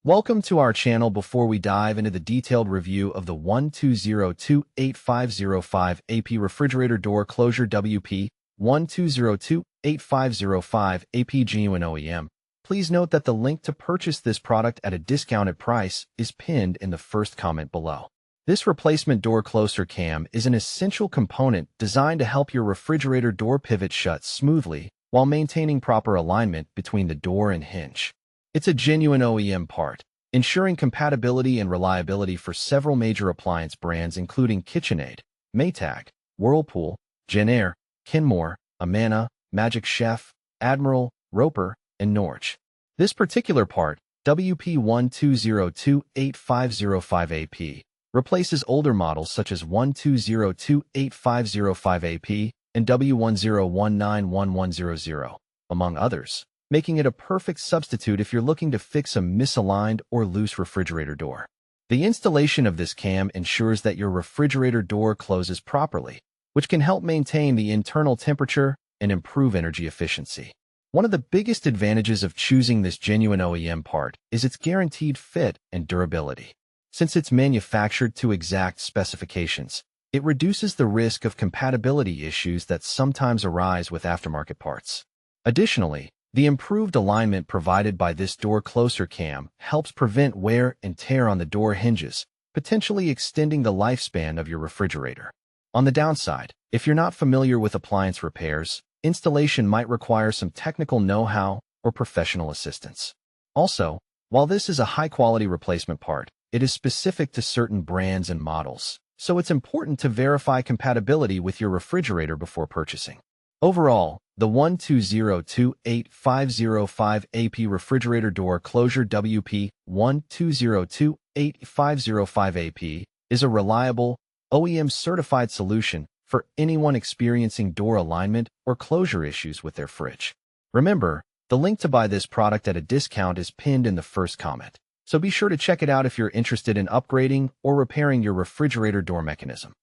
Welcome to our channel. Before we dive into the detailed review of the WP12028505AP refrigerator door closure WP12028505AP genuine OEM, please note that the link to purchase this product at a discounted price is pinned in the first comment below. This replacement door closer cam is an essential component designed to help your refrigerator door pivot shut smoothly while maintaining proper alignment between the door and hinge. It's a genuine OEM part, ensuring compatibility and reliability for several major appliance brands including KitchenAid, Maytag, Whirlpool, Jenn-Air, Kenmore, Amana, Magic Chef, Admiral, Roper, and Norge. This particular part, WP12028505AP, replaces older models such as 12028505AP and W10191100, among others, making it a perfect substitute if you're looking to fix a misaligned or loose refrigerator door. The installation of this cam ensures that your refrigerator door closes properly, which can help maintain the internal temperature and improve energy efficiency. One of the biggest advantages of choosing this genuine OEM part is its guaranteed fit and durability. Since it's manufactured to exact specifications, it reduces the risk of compatibility issues that sometimes arise with aftermarket parts. Additionally, the improved alignment provided by this door closer cam helps prevent wear and tear on the door hinges, potentially extending the lifespan of your refrigerator. On the downside, if you're not familiar with appliance repairs, installation might require some technical know-how or professional assistance. Also, while this is a high-quality replacement part, it is specific to certain brands and models, so it's important to verify compatibility with your refrigerator before purchasing. Overall, the 12028505AP refrigerator door closure WP12028505AP is a reliable, OEM-certified solution for anyone experiencing door alignment or closure issues with their fridge. Remember, the link to buy this product at a discount is pinned in the first comment, so be sure to check it out if you're interested in upgrading or repairing your refrigerator door mechanism.